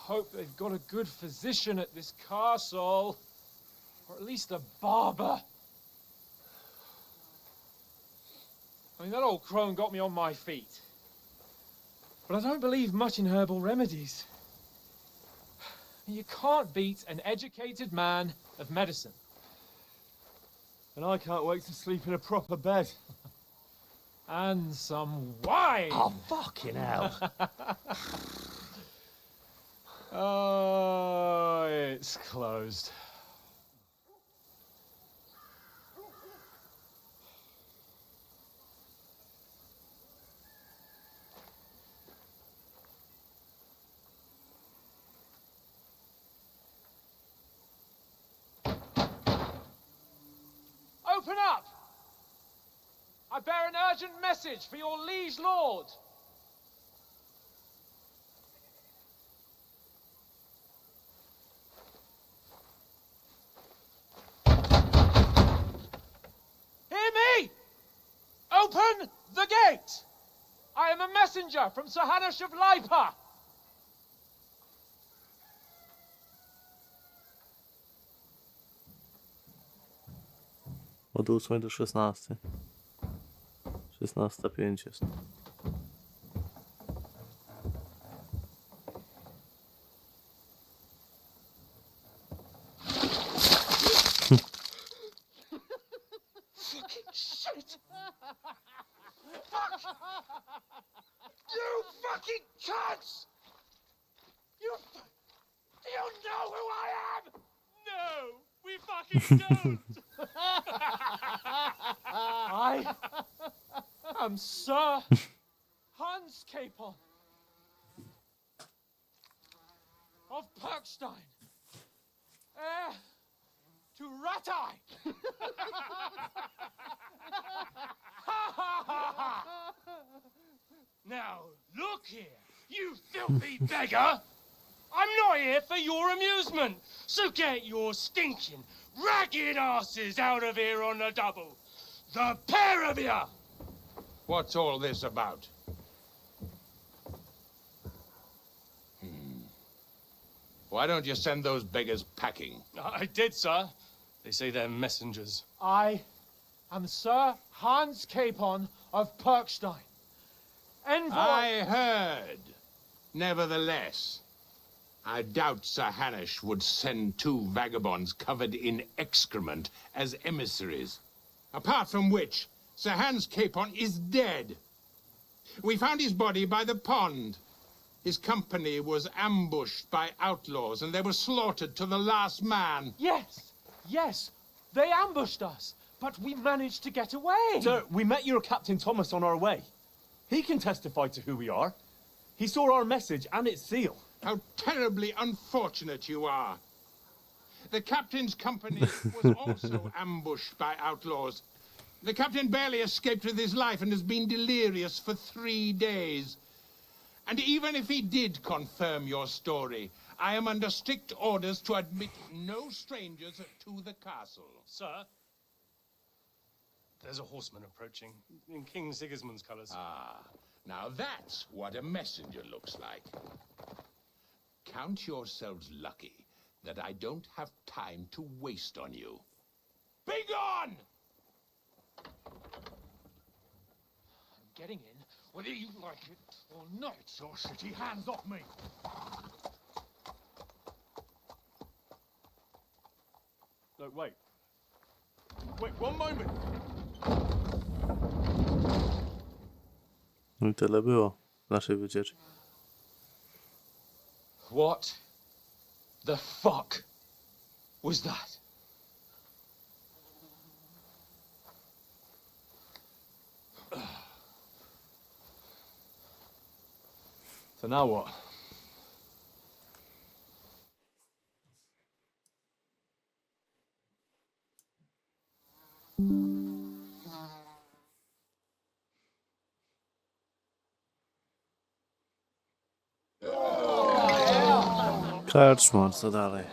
hope they've got a good physician at this castle. Or at least a barber. I mean, that old crone got me on my feet. But I don't believe much in herbal remedies. You can't beat an educated man of medicine. And I can't wait to sleep in a proper bed. And some wine! Oh, fucking hell. Oh, it's closed. Open up! I bear an urgent message for your liege lord. Hear me! Open the gate! I am a messenger from Sir Hanush of Lipa. Od 8 do 16. 16:05 jest. Fucking shit! Fuck! You fucking cunts! Do you know who I am? No, we fucking don't! I am Sir Hans Capon of Perkstein, heir to Ratai. Now, look here, you filthy beggar! I'm not here for your amusement, so get your stinking, ragged asses out of here on the double. The pair of you! What's all this about? Why don't you send those beggars packing? I did, sir. They say they're messengers. I am Sir Hans Capon of Perkstein. Envoy... I heard. Nevertheless, I doubt Sir Hanush would send two vagabonds covered in excrement as emissaries. Apart from which, Sir Hans Capon is dead. We found his body by the pond. His company was ambushed by outlaws, and they were slaughtered to the last man. Yes, they ambushed us, but we managed to get away. Sir, we met your Captain Thomas on our way. He can testify to who we are. He saw our message and its seal. How terribly unfortunate you are. The captain's company was also ambushed by outlaws. The captain barely escaped with his life and has been delirious for 3 days. And even if he did confirm your story, I am under strict orders to admit no strangers to the castle. Sir, there's a horseman approaching in King Sigismund's colours. Ah, now that's what a messenger looks like. Count yourselves lucky that I don't have time to waste on you. Be gone! I'm getting in, whether you like it or not. Your shitty hands off me! No, wait. Wait, one moment. No i tyle było naszej wycieczki. What the fuck was that? So now what? Karczma, co dalej?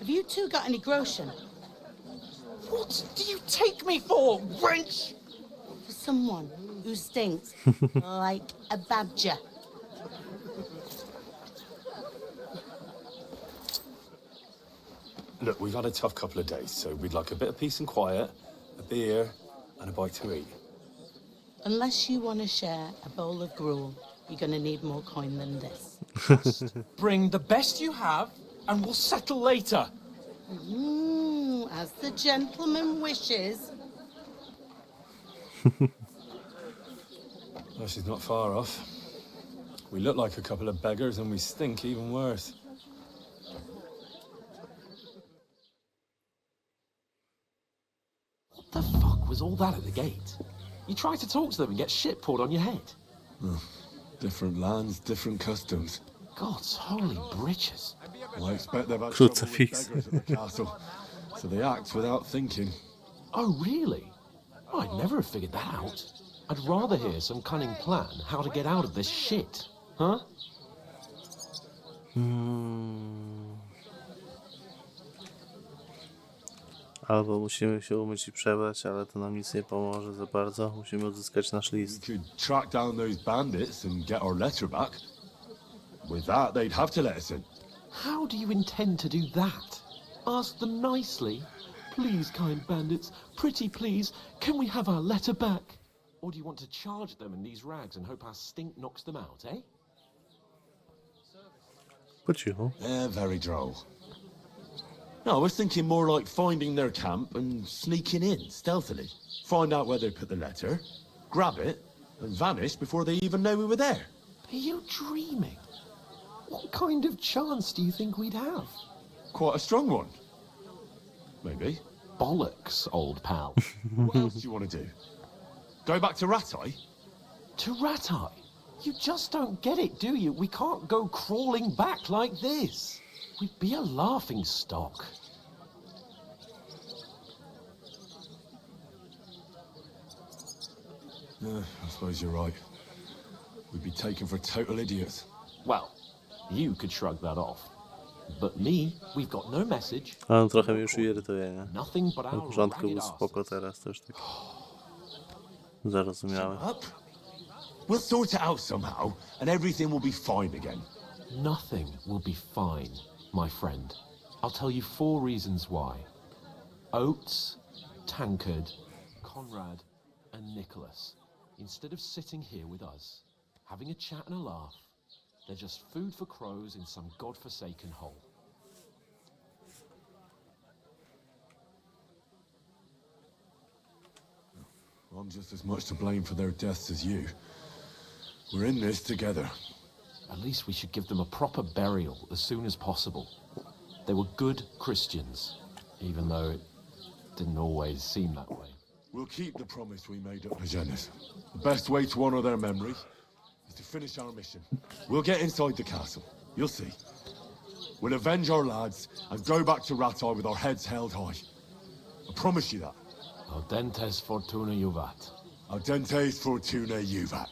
Have you two got any groschen? What do you take me for, wench? For someone who stinks like a badger. Look, we've had a tough couple of days, so we'd like a bit of peace and quiet, a beer, and a bite to eat. Unless you want to share a bowl of gruel, you're going to need more coin than this. Bring the best you have, and we'll settle later. As the gentleman wishes. Well, she's not far off. We look like a couple of beggars, and we stink even worse. What the fuck was all that at the gate? You try to talk to them and get shit poured on your head. Different lands, different customs. God's holy britches. Well, I expect they've had Crucifix. trouble with beggars at the castle, so they act without thinking. Oh, really? I'd never have figured that out. I'd rather hear some cunning plan how to get out of this shit. Huh? Albo musimy się umyć i przebrać, ale to nam nic nie pomoże za bardzo. Musimy odzyskać nasz We list. could track down those bandits and get our letter back. With that, they'd have to let us in. How do you intend to do that? Ask them nicely. Please, kind bandits, pretty please, can we have our letter back? Or do you want to charge them in these rags and hope our stink knocks them out, eh? Po cichu. Very droll. No, I was thinking more like finding their camp and sneaking in stealthily. Find out where they put the letter, grab it, and vanish before they even know we were there. Are you dreaming? What kind of chance do you think we'd have? Quite a strong one. Maybe. Bollocks, old pal. What else do you want to do? Go back to Ratai? To Ratai? You just don't get it, do you? We can't go crawling back like this. We'd be a laughing stock. I suppose you're right. We'd be taken for total idiots. Well, you could shrug that off. But me, we've got no message. Ale on trochę mnie już irytuje, nie? Nothing but Na our początku ragged był spoko, asses. teraz to już tak zarozumiałe. Up? We'll sort it out somehow, and everything will be fine again. Nothing will be fine, my friend. I'll tell you 4 reasons why. Oates, Tankard, Conrad, and Nicholas, instead of sitting here with us, having a chat and a laugh, they're just food for crows in some godforsaken hole. I'm just as much to blame for their deaths as you. We're in this together. At least we should give them a proper burial as soon as possible. They were good Christians, even though it didn't always seem that way. We'll keep the promise we made at Magennis. The best way to honor their memory is to finish our mission. We'll get inside the castle. You'll see. We'll avenge our lads and go back to Ratai with our heads held high. I promise you that. Audentes fortuna juvat. Audentes fortuna juvat.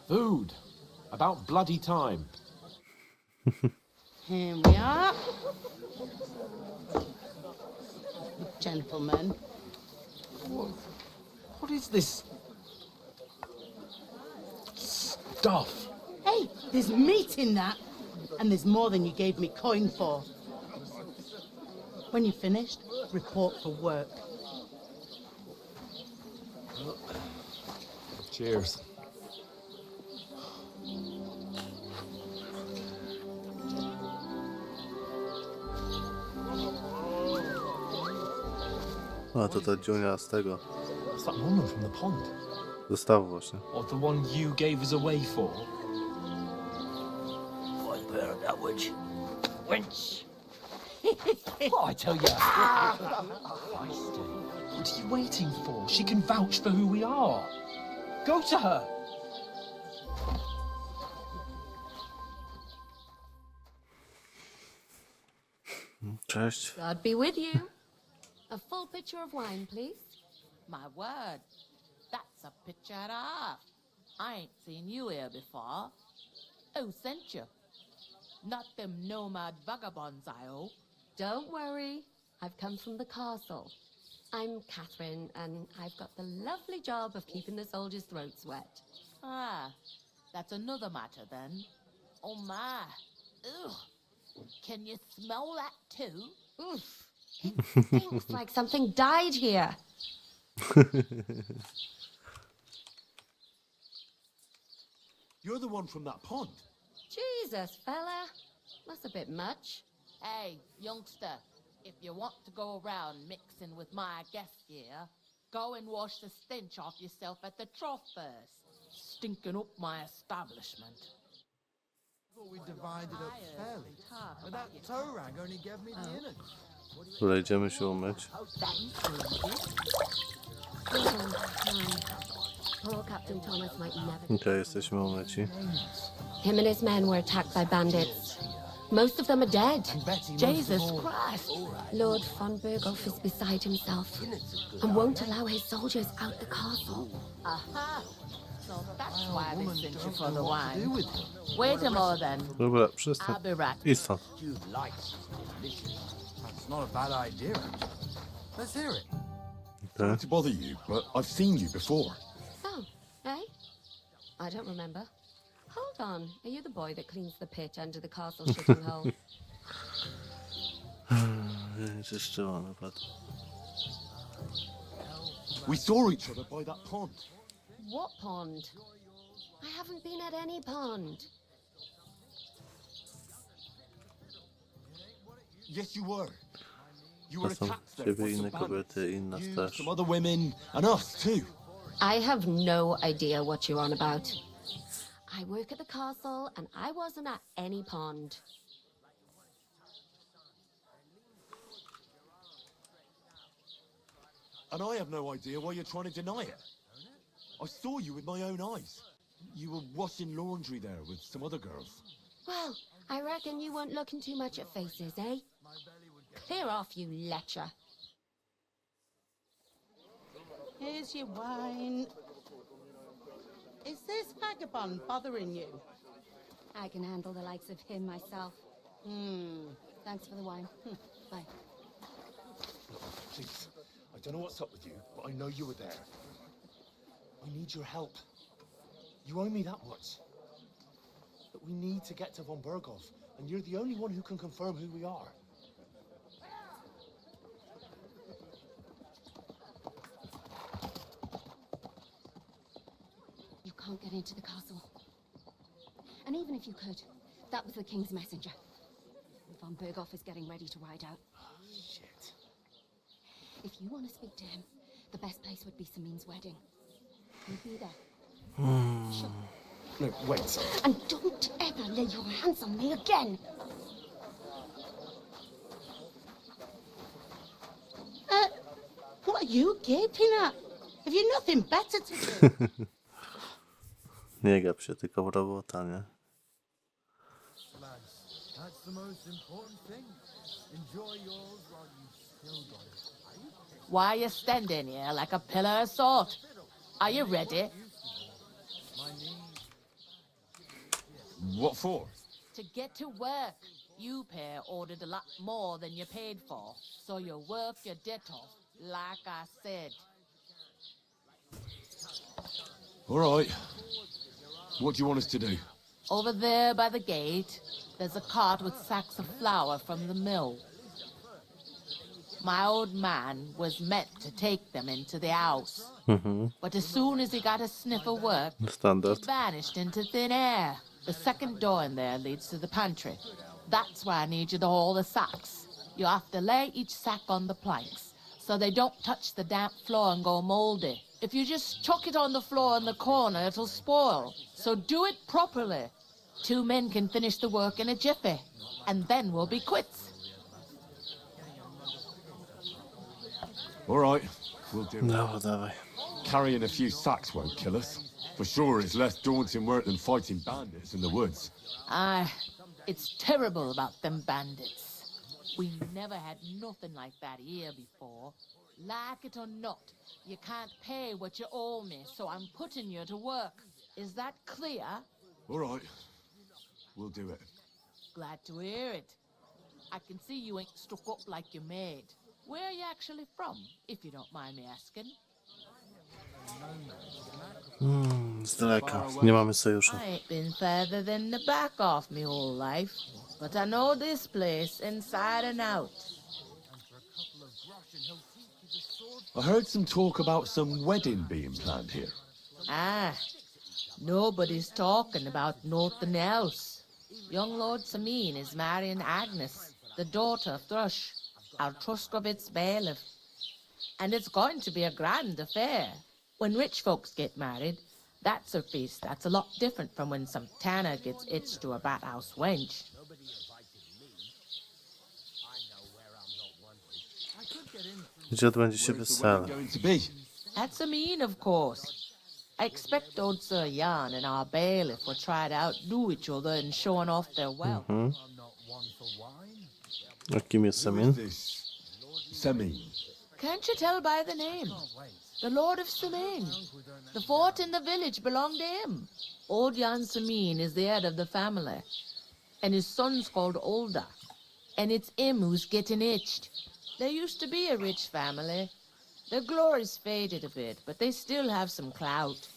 Food. About bloody time. Here we are. Gentlemen. What is this stuff? Hey, there's meat in that. And there's more than you gave me coin for. When you're finished, report for work. Cheers. A to dziunia z tego What's that woman from the pond? zestawu właśnie. Or the one you gave us away for? I'd bear that witch. Wench. What I tell you? Feisty. What are you waiting for? She can vouch for who we are. Go to her. Cześć. God be with you. A full pitcher of wine, please. My word, that's a picture and a half. I ain't seen you here before. Who sent you? Not them nomad vagabonds, I hope. Don't worry. I've come from the castle. I'm Catherine, and I've got the lovely job of keeping the soldiers' throats wet. Ah, that's another matter then. Oh my. Ugh. Can you smell that too? Oof. It stinks like something died here. You're the one from that pond. Jesus, fella. That's a bit much. Hey, youngster, if you want to go around mixing with my guests here, go and wash the stench off yourself at the trough first. Stinking up my establishment. Thought we divided up fairly, but that toe rag only gave me the innards. Dobra, idziemy się umyć. Poor Captain Thomas might never... Okej, jesteśmy umyci. Him and his men were attacked by bandits. Most of them are dead. Jesus Christ! Lord von Berghoff is beside himself and won't allow his soldiers out the castle. Aha! So that's why they sent you for the wine. Wait a moment then. Dobra, przestań. I'll be right. Idź stąd. That's not a bad idea, actually. Let's hear it. Okej. Not to bother you, but I've seen you before. Oh, eh? I don't remember. Hold on. Are you the boy that cleans the pit under the castle shitting hole? Czyszczyła napad. We saw each other by that pond. What pond? I haven't been at any pond. Yes, you were. You were To są attacked there by ciebie some inne kobiety, bandits. inna You, straż. some other women, and us too. I have no idea what you're on about. I work at the castle and I wasn't at any pond. And I have no idea why you're trying to deny it. I saw you with my own eyes. You were washing laundry there with some other girls. Well, I reckon you weren't looking too much at faces, eh? Clear off, you lecher. Here's your wine. Is this vagabond bothering you? I can handle the likes of him myself. Thanks for the wine. Bye. Please, I don't know what's up with you, but I know you were there. I need your help. You owe me that much. But we need to get to von Berghoff, and you're the only one who can confirm who we are. You can't get into the castle. And even if you could, that was the king's messenger. Von Berghoff is getting ready to ride out. Shit. If you want to speak to him, the best place would be Samin's wedding. You'll be there. Sure. No, wait. And don't ever lay your hands on me again. What are you gaping at? Have you nothing better to do? Nie gap się, tylko robota, nie? Lads, that's the most important thing. Enjoy yours while you still got it. Why are you standing here like a pillar of salt? Are you ready? My knees. What for? To get to work. You pair ordered a lot more than you paid for, so you work your debt off, like I said. All right. What do you want us to do? Over there by the gate, there's a cart with sacks of flour from the mill. My old man was meant to take them into the house, but as soon as he got a sniff of work, Standard. he vanished into thin air. The second door in there leads to the pantry. That's why I need you to haul the sacks. You have to lay each sack on the planks, so they don't touch the damp floor and go moldy. If you just chuck it on the floor in the corner, it'll spoil. So do it properly. 2 men can finish the work in a jiffy, and then we'll be quits. All right, we'll do it. Dobra, dawaj. Carrying a few sacks won't kill us. For sure, it's less daunting work than fighting bandits in the woods. Aye, it's terrible about them bandits. We never had nothing like that here before. Like it or not, you can't pay what you owe me, so I'm putting you to work. Is that clear? All right, we'll do it. glad to hear it. I can see you ain't stuck up like your maid. Where are you actually from, if you don't mind me asking? Z daleka. Nie mamy sojuszu. I ain't been further than the back off me whole life, but I know this place inside and out. I heard some talk about some wedding being planned here. Ah, nobody's talking about nothing else. Young Lord Sameen is marrying Agnes, the daughter of Thrush, our Truscovitz bailiff. And it's going to be a grand affair. When rich folks get married, that's a feast that's a lot different from when some tanner gets hitched to a bat-house wench. Gdzie odbędzie się wesele? Going to be. At Sameen, of course. I expect old Sir Jan and our bailiff will try to outdo each other in showing off their wealth. A kim jest Who Sameen? is this? Semi. Can't you tell by the name? The Lord of Sameen. The fort in the village belonged to him. Old Jan Sameen is the head of the family, and his son's called Olda, and it's him who's getting itched. There used to be a rich family. Their glory's faded a bit, but they still have some clout.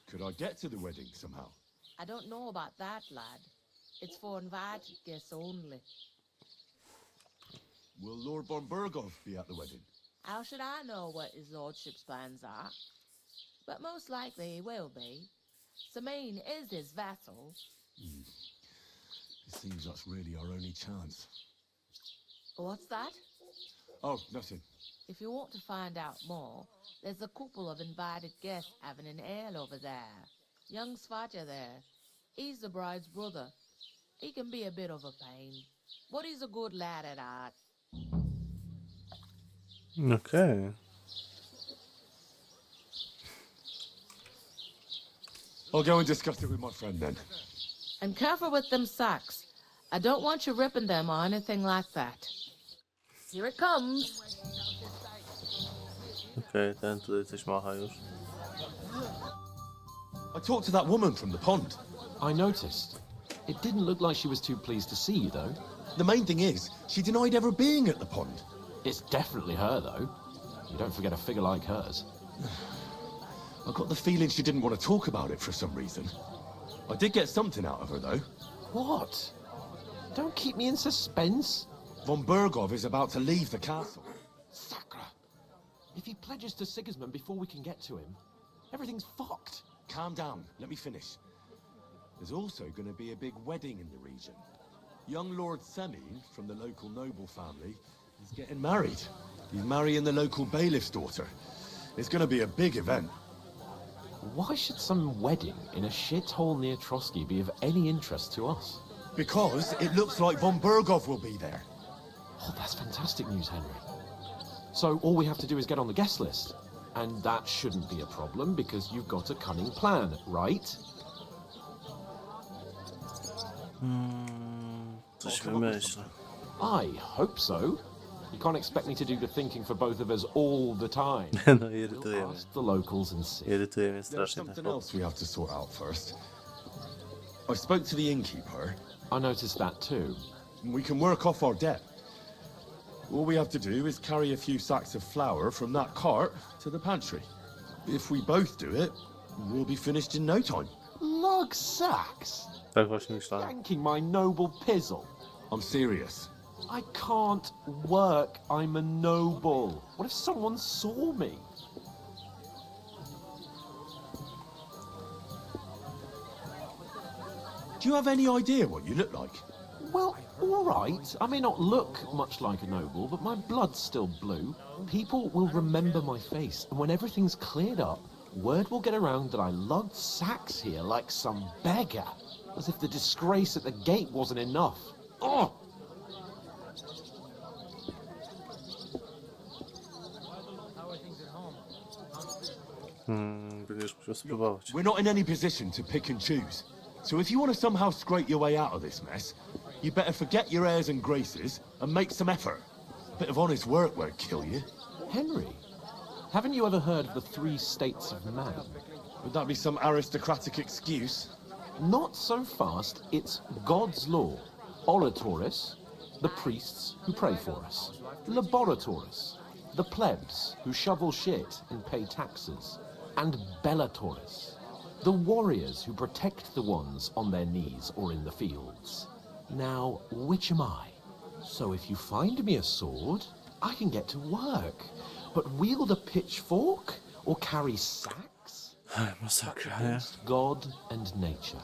Could I get to the wedding somehow? I don't know about that, lad. It's for invited guests only. Will Lord von Burgov be at the wedding? How should I know what his lordship's plans are? But most likely he will be. Sameen is his vassal. It seems that's really our only chance. What's that? Oh, nothing. If you want to find out more, there's a couple of invited guests having an ale over there. Young Svaja there. He's the bride's brother. He can be a bit of a pain, but he's a good lad at heart. Okej. I'll go and discuss it with my friend then. And careful with them sacks. I don't want you ripping them or anything like that. Here it comes. Okej, ten tutaj coś macha już. I talked to that woman from the pond. I noticed. It didn't look like she was too pleased to see you, though. The main thing is, she denied ever being at the pond. It's definitely her, though. You don't forget a figure like hers. I got the feeling she didn't want to talk about it for some reason. I did get something out of her, though. What? Don't keep me in suspense. Von Burgov is about to leave the castle. Sacra! If he pledges to Sigismund before we can get to him, everything's fucked. Calm down, let me finish. There's also going to be a big wedding in the region. Young Lord Semine, from the local noble family, is getting married. He's marrying the local bailiff's daughter. It's going to be a big event. Why should some wedding in a shithole near Trotsky be of any interest to us? Because it looks like Von Burgov will be there. Oh, that's fantastic news, Henry. So all we have to do is get on the guest list. And that shouldn't be a problem because you've got a cunning plan, right? Coś wymyślę. I hope so. You can't expect me to do the thinking for both of us all the time. No irytuje We'll mnie. ask the locals and see. Irytuje mnie There's strasznie ten something chłop. else we have to sort out first. I spoke to the innkeeper. I noticed that too. We can work off our debt. All we have to do is carry a few sacks of flour from that cart to the pantry. If we both do it, we'll be finished in no time. Lug sacks? Tak właśnie myślałem. Thanking my noble pizzle. I'm serious. I can't work. I'm a noble. What if someone saw me? Do you have any idea what you look like? Well, all right. I may not look much like a noble, but my blood's still blue. People will remember my face, and when everything's cleared up, word will get around that I lugged sacks here like some beggar. As if the disgrace at the gate wasn't enough. Oh! Będziesz musiał spróbować. We're not in any position to pick and choose. So if you want to somehow scrape your way out of this mess, you better forget your airs and graces and make some effort. A bit of honest work won't kill you. Henry, haven't you ever heard of the 3 states of man? Would that be some aristocratic excuse? Not so fast, it's God's law. Oratoris, the priests who pray for us. Laboratoris, the plebs who shovel shit and pay taxes. And Bellatoris, the warriors who protect the ones on their knees or in the fields. Now, which am I? So if you find me a sword, I can get to work. But wield a pitchfork or carry sacks? Masakra, nie? Against God and nature.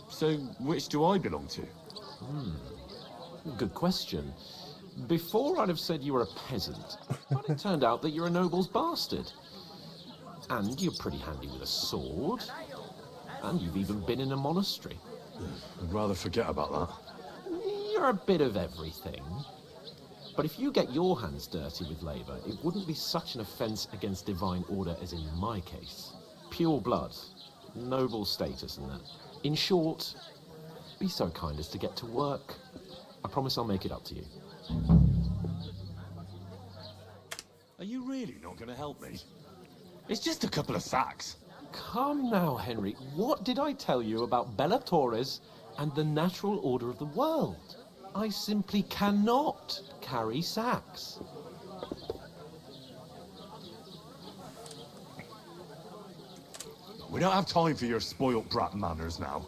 So, which do I belong to? Good question. Before I'd have said you were a peasant, but it turned out that you're a noble's bastard. And you're pretty handy with a sword. And you've even been in a monastery. I'd rather forget about that. You're a bit of everything. But if you get your hands dirty with labour, it wouldn't be such an offence against divine order as in my case. Pure blood, noble status and that. In short, be so kind as to get to work. I promise I'll make it up to you. Are you really not going to help me? It's just a couple of sacks. Come now, Henry. What did I tell you about Bellatoris and the natural order of the world? I simply cannot carry sacks. We don't have time for your spoilt brat manners now.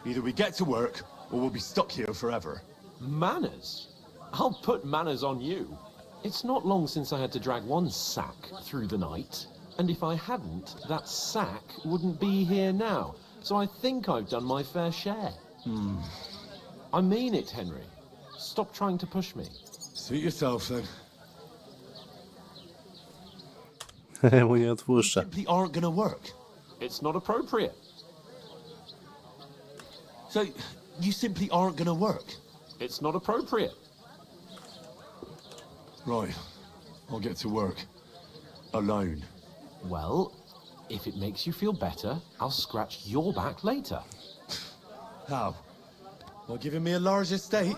Either we get to work, or we'll be stuck here forever. Manners? I'll put manners on you. It's not long since I had to drag one sack through the night. And if I hadn't, that sack wouldn't be here now. So I think I've done my fair share. I mean it, Henry. Stop trying to push me. Suit yourself, then. Mu nie odpuszcza. Simply aren't gonna work. It's not appropriate. So, you simply aren't gonna work? It's not appropriate. Right. I'll get to work. Alone. Well, if it makes you feel better, I'll scratch your back later. How? By giving me a large estate?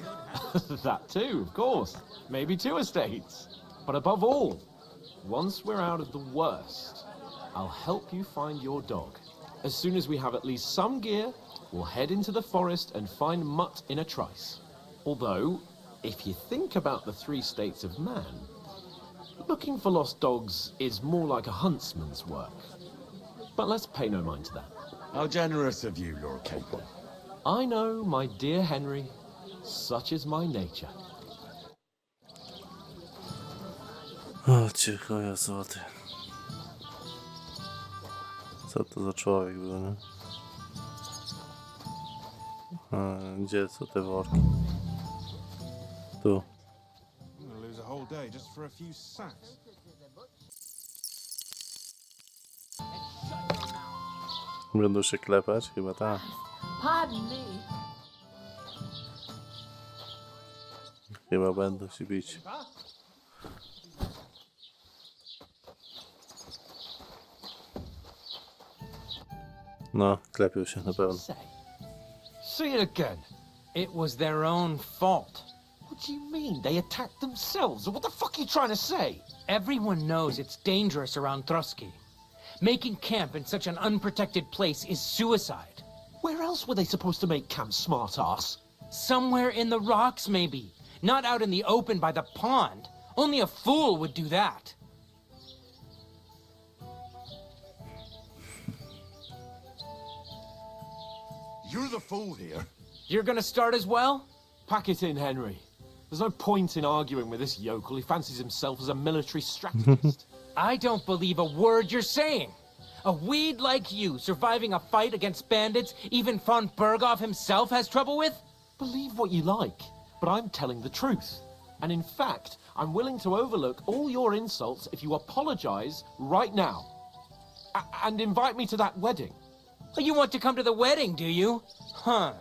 That too, of course. Maybe 2 estates. But above all, once we're out of the worst, I'll help you find your dog. As soon as we have at least some gear, we'll head into the forest and find Mutt in a trice. Although, if you think about the 3 states of man, looking for lost dogs is more like a huntsman's work. But let's pay no mind to that. How generous of you, Lord Capon. I know, my dear Henry, such is my nature. O, cicho, ja złoty. Co to za człowiek był, nie? Gdzie są te worki? Tu. I'm gonna lose a whole day just for a few sacks. Będą się klepać? Chyba tak. Pardon me. Chyba będą się bić. No, klepią się na pewno. See it again. It was their own fault. What do you mean? They attacked themselves? What the fuck are you trying to say? Everyone knows it's dangerous around Trotsky. Making camp in such an unprotected place is suicide. Where else were they supposed to make camp, smart-ass? Somewhere in the rocks, maybe. Not out in the open by the pond. Only a fool would do that. You're the fool here. You're gonna start as well? Pack it in, Henry. There's no point in arguing with this yokel. He fancies himself as a military strategist. I don't believe a word you're saying. A weed like you, surviving a fight against bandits, even von Berghoff himself has trouble with? Believe what you like, but I'm telling the truth. And in fact, I'm willing to overlook all your insults if you apologize right now. And invite me to that wedding. Oh, you want to come to the wedding, do you? Huh.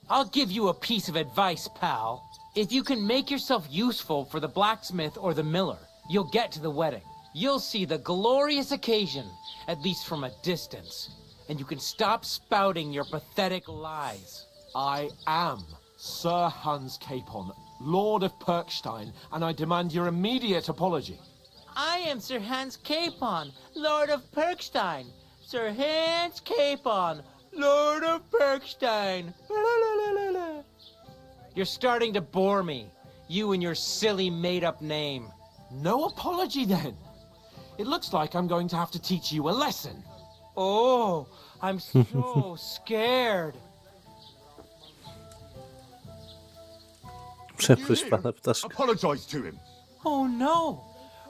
I'll give you a piece of advice, pal. If you can make yourself useful for the blacksmith or the miller, you'll get to the wedding. You'll see the glorious occasion, at least from a distance. And you can stop spouting your pathetic lies. I am Sir Hans Capon, Lord of Perkstein, and I demand your immediate apology. I am Sir Hans Capon, Lord of Perkstein. Sir Hans Capon, Lord of Perkstein. You're starting to bore me. You and your silly made-up name. No apology, then. It looks like I'm going to have to teach you a lesson. Oh, I'm so scared. Przepuść pana ptaszka. Apologize to him. Oh no!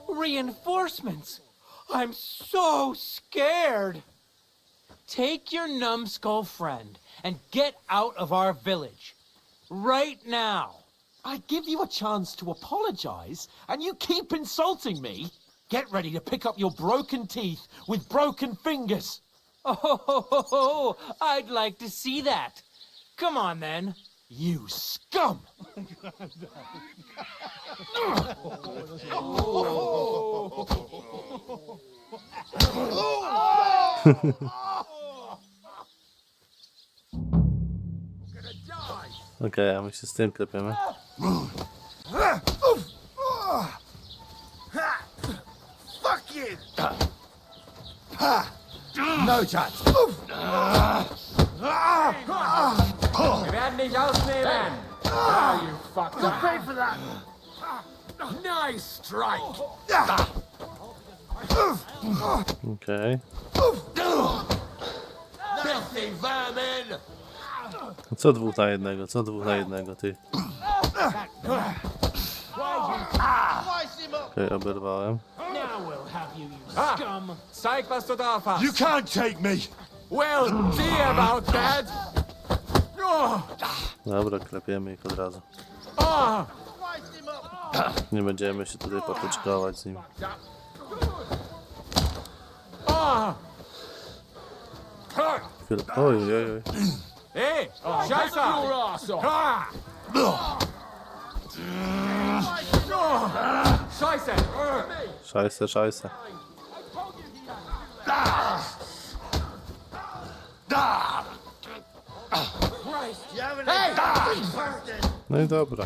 Reinforcements! I'm so scared! Take your numbskull friend and get out of our village. Right now! I give you a chance to apologize, and you keep insulting me. Get ready to pick up your broken teeth with broken fingers. Oh, I'd like to see that. Come on then. You scum! Okej, a my się z tym klepiemy. Fuck you! No touch. Wir werden dich ausnehmen. Now you fucked up. Pay for that. Nice strike. Okej. Filthy vermin. Co dwóch na jednego, co dwóch na jednego, ty. Okej, oberwałem. Now we'll have you, you scum. Zeig, was du drauf hast. You can't take me! We'll see about that. Dobra, klepiemy ich od razu. Nie będziemy się tutaj potyczkować z nim. Chwilę. Oj, oj, oj. Hey, scheiße! Scheiße! Szajse, szajse. No i dobra.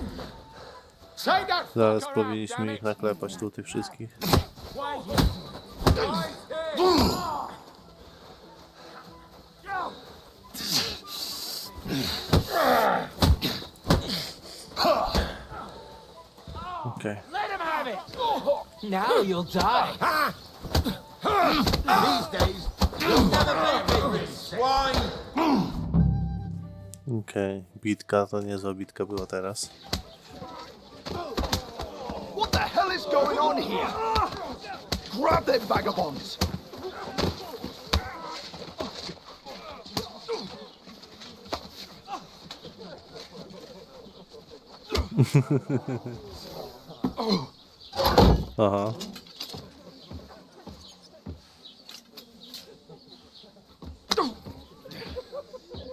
Zaraz powinniśmy ich naklepać tu, tych wszystkich. Okay. Let him have it. Now you'll die. These days, you'll never beat me, swine! Okej, bitka to niezła bitka była teraz. What the hell is going on here? Grab them vagabonds! Aha.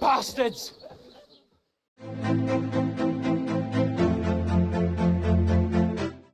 Bastards!